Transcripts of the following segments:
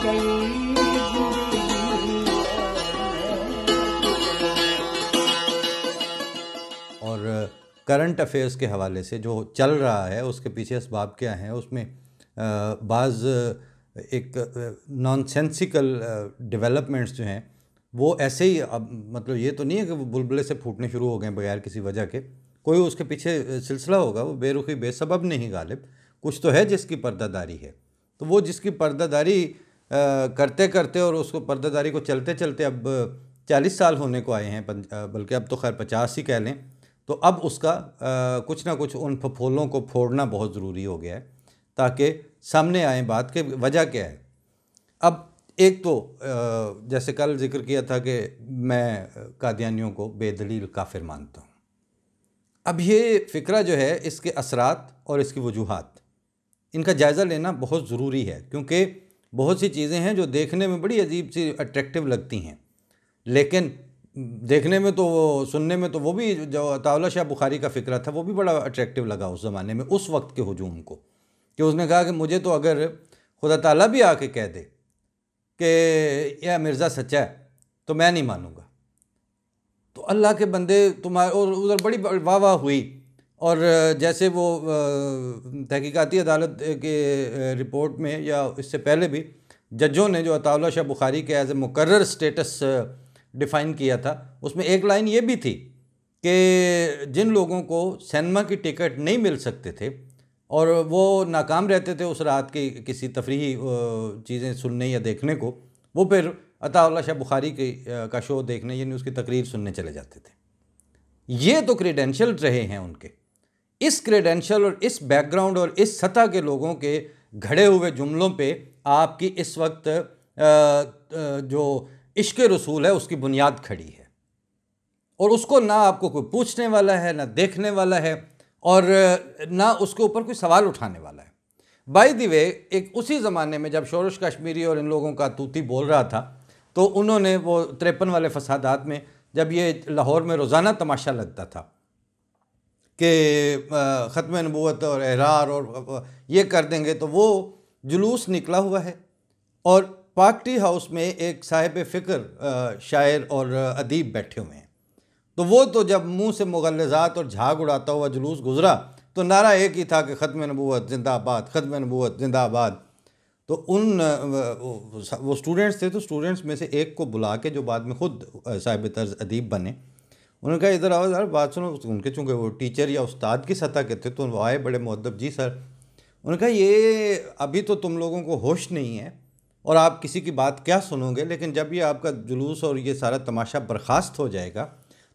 और current affairs के हवाले से जो चल रहा है उसके पीछे असबाब क्या हैं, उसमें बाज़ एक नॉनसेंसिकल डेवलपमेंट्स जो हैं वो ऐसे ही, अब मतलब ये तो नहीं है कि वो बुलबुले से फूटने शुरू हो गए बगैर किसी वजह के, कोई उसके पीछे सिलसिला होगा। वो बेरुखी बेसबब नहीं गालिब, कुछ तो है जिसकी पर्दादारी है। तो वो जिसकी पर्दादारी करते करते और उसको पर्दादारी को चलते चलते अब 40 साल होने को आए हैं, बल्कि अब तो खैर 50 ही कह लें, तो अब उसका कुछ ना कुछ उन फफोलों को फोड़ना बहुत ज़रूरी हो गया है ताकि सामने आए बात के वजह क्या है। अब एक तो जैसे कल जिक्र किया था कि मैं कादियानियों को बेदलील काफिर मानता हूँ। अब ये फ़िक्रा जो है, इसके असरात और इसकी वजूहात, इनका जायज़ा लेना बहुत ज़रूरी है, क्योंकि बहुत सी चीज़ें हैं जो देखने में बड़ी अजीब सी अट्रैक्टिव लगती हैं, लेकिन देखने में तो सुनने में तो वो भी, जो अताउल्लाह शाह बुखारी का फ़िक्रा था वो भी बड़ा अट्रैक्टिव लगा उस ज़माने में, उस वक्त के हुजूम को, कि उसने कहा कि मुझे तो अगर खुदा ताला भी आके कह दे कि यह मिर्ज़ा सच्चा है तो मैं नहीं मानूंगा। तो अल्लाह के बंदे तुम्हारे, और उधर बड़ी वाह वाह हुई। और जैसे वो तहकीकाती अदालत के रिपोर्ट में या इससे पहले भी जजों ने जो अताउल्लाह शाह बुखारी के एज ए मुकर्रर स्टेटस डिफ़ाइन किया था, उसमें एक लाइन ये भी थी कि जिन लोगों को सिनेमा की टिकट नहीं मिल सकते थे और वो नाकाम रहते थे उस रात की किसी तफरीही चीज़ें सुनने या देखने को, वो फिर अताउल्लाह शाह बुखारी का शो देखने यानी उसकी तकरीर सुनने चले जाते थे। ये तो क्रेडेंशियल रहे हैं उनके। इस क्रेडेंशियल और इस बैकग्राउंड और इस सतह के लोगों के घड़े हुए जुमलों पे आपकी इस वक्त जो इश्क रसूल है उसकी बुनियाद खड़ी है, और उसको ना आपको कोई पूछने वाला है, ना देखने वाला है, और ना उसके ऊपर कोई सवाल उठाने वाला है। बाय द वे, एक उसी ज़माने में जब शोरश कश्मीरी और इन लोगों का तूती बोल रहा था, तो उन्होंने वो 53 वाले फसादात में, जब ये लाहौर में रोज़ाना तमाशा लगता था कि ख़त्म नबूवत और एहरार और ये कर देंगे, तो वो जुलूस निकला हुआ है। और पार्टी हाउस में एक साहिब फ़िक्र शायर और अदीब बैठे हुए हैं, तो वो तो जब मुंह से मुगल्लज़ात और झाग उड़ाता हुआ जुलूस गुजरा तो नारा एक ही था कि ख़त्म नबूवत जिंदाबाद, ख़त्म नबूवत जिंदाबाद। तो वो स्टूडेंट्स थे, तो स्टूडेंट्स में से एक को बुला के, जो बाद में ख़ुद साहिब तर्ज अदीब बने, उन्होंने कहा इधर आओ यार बात सुनो। उनके चूँकि वो टीचर या उस्ताद की सतह के थे तो वो आए बड़े मुअद्दब, जी सर। उन्होंने कहा ये अभी तो तुम लोगों को होश नहीं है और आप किसी की बात क्या सुनोगे, लेकिन जब ये आपका जुलूस और ये सारा तमाशा बर्खास्त हो जाएगा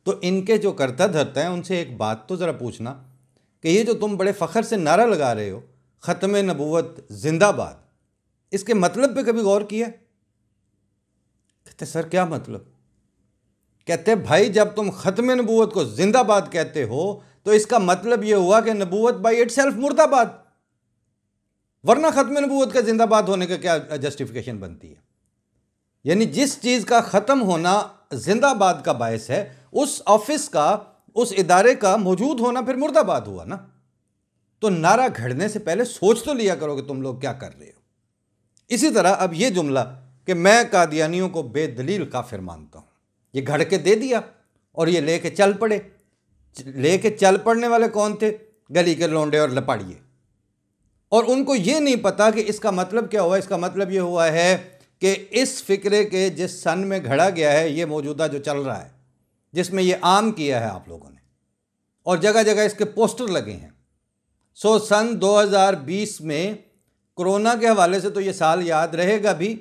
तो इनके जो करता धरता है उनसे एक बात तो ज़रा पूछना कि ये जो तुम बड़े फ़ख्र से नारा लगा रहे हो ख़त्म नबूवत जिंदाबाद, इसके मतलब पे कभी गौर किया? कहते सर क्या मतलब? कहते भाई जब तुम ख़त्म नबूवत को जिंदाबाद कहते हो तो इसका मतलब ये हुआ कि नबूवत बाई इटसेल्फ मुर्दाबाद, वरना ख़त्म नबूवत का जिंदाबाद होने का क्या जस्टिफिकेशन बनती है? यानी जिस चीज़ का ख़त्म होना जिंदाबाद का बायस है, उस ऑफिस का, उस इदारे का मौजूद होना फिर मुर्दाबाद हुआ ना। तो नारा घड़ने से पहले सोच तो लिया करो कि तुम लोग क्या कर रहे हो। इसी तरह अब ये जुमला कि मैं कादियानियों को बेदलील काफिर मानता हूँ, ये घड़ के दे दिया और ये लेके चल पड़े। लेके चल पड़ने वाले कौन थे? गली के लोंडे और लपाड़िए। और उनको ये नहीं पता कि इसका मतलब क्या हुआ। इसका मतलब ये हुआ है कि इस फिक्रे के जिस सन में घड़ा गया है, ये मौजूदा जो चल रहा है, जिसमें ये आम किया है आप लोगों ने, और जगह जगह इसके पोस्टर लगे हैं। सो सन 2020 में कोरोना के हवाले से तो ये साल याद रहेगा भी,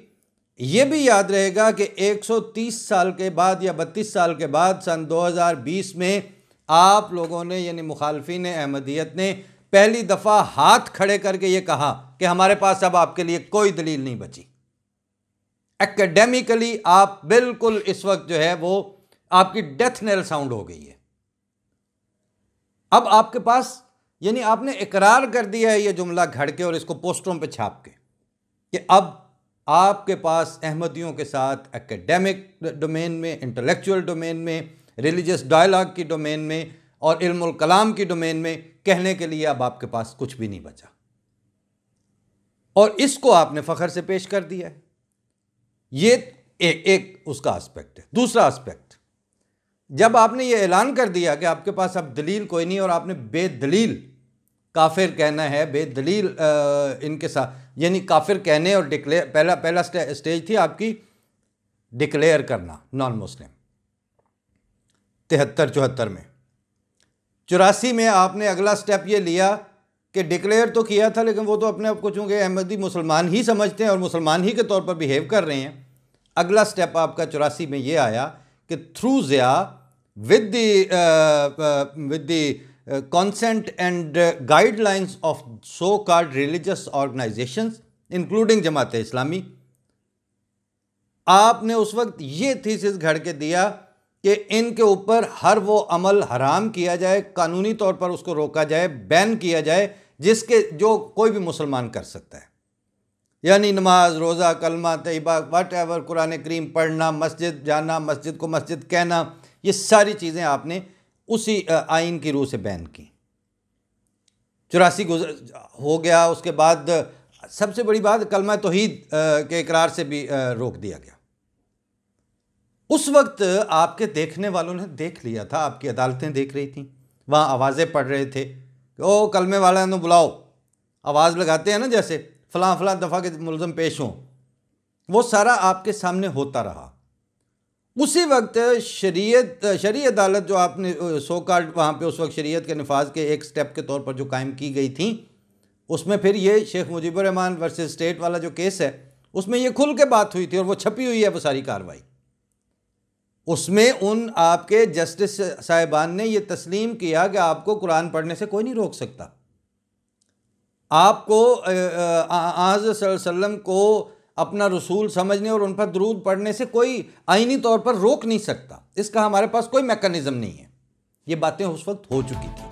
ये भी याद रहेगा कि 130 साल के बाद या 32 साल के बाद सन 2020 में आप लोगों ने, यानी मुखालफीन अहमदियत ने, पहली दफ़ा हाथ खड़े करके ये कहा कि हमारे पास अब आपके लिए कोई दलील नहीं बची। एकेडमिकली आप बिल्कुल इस वक्त जो है वो आपकी डेथ नेल साउंड हो गई है। अब आपके पास, यानी आपने इकरार कर दिया है ये जुमला घड़ के और इसको पोस्टरों पे छाप के, कि अब आपके पास अहमदियों के साथ एकेडमिक डोमेन में, इंटेलेक्चुअल डोमेन में, रिलीजियस डायलॉग की डोमेन में और इल्मुल कलाम की डोमेन में कहने के लिए अब आपके पास कुछ भी नहीं बचा। और इसको आपने फ़ख्र से पेश कर दिया है। ये एक उसका एस्पेक्ट है। दूसरा एस्पेक्ट, जब आपने ये ऐलान कर दिया कि आपके पास अब दलील कोई नहीं और आपने बेदलील काफिर कहना है, बेदलील इनके साथ, यानी काफिर कहने और डिक्लेयर, पहला स्टेज थी आपकी डिक्लेयर करना नॉन मुस्लिम 73-74 में। 84 में आपने अगला स्टेप ये लिया कि डिक्लेयर तो किया था, लेकिन वो तो अपने आप को चूँकि अहमदी मुसलमान ही समझते हैं और मुसलमान ही के तौर पर बिहेव कर रहे हैं। अगला स्टेप आपका 84 में ये आया कि through Zia with the consent and guidelines of so-called religious organizations including Jamaat Islami, आपने उस वक्त ये थीसिस घड़ के दिया कि इनके ऊपर हर वो अमल हराम किया जाए, कानूनी तौर पर उसको रोका जाए, बैन किया जाए, जिसके जो कोई भी मुसलमान कर सकता है, यानी नमाज, रोज़ा, कलमा, तैयबा, वट एवर, कुरान करीम पढ़ना, मस्जिद जाना, मस्जिद को मस्जिद कहना, ये सारी चीज़ें आपने उसी आइन की रूह से बैन की। 84 हो गया। उसके बाद सबसे बड़ी बात, कलमा तौहीद के इकरार से भी रोक दिया गया। उस वक्त आपके देखने वालों ने देख लिया था, आपकी अदालतें देख रही थी, वहाँ आवाज़ें पढ़ रहे थे कि ओ कलमे वाला ने बुलाओ, आवाज़ लगाते हैं ना, जैसे फ़लाँ फ़लाँ दफ़ा के मुलज़म पेश हों, वो सारा आपके सामने होता रहा। उसी वक्त शरीय अदालत जो आपने सो कॉल्ड वहाँ पे उस वक्त शरीयत के नफाज के एक स्टेप के तौर पर जो कायम की गई थी, उसमें फिर ये शेख मुजीबुर रहमान वर्सेस स्टेट वाला जो केस है, उसमें ये खुल के बात हुई थी और वो छपी हुई है वो सारी कार्रवाई। उसमें उन आपके जस्टिस साहिबान ने ये तस्लीम किया कि आपको कुरान पढ़ने से कोई नहीं रोक सकता, आपको आज़ सल्लल्लाहु अलैहि वसल्लम को अपना रसूल समझने और उन पर दरूद पढ़ने से कोई आईनी तौर पर रोक नहीं सकता, इसका हमारे पास कोई मैकेनिज्म नहीं है। ये बातें उस वक्त हो चुकी थी।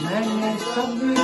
मैंने सब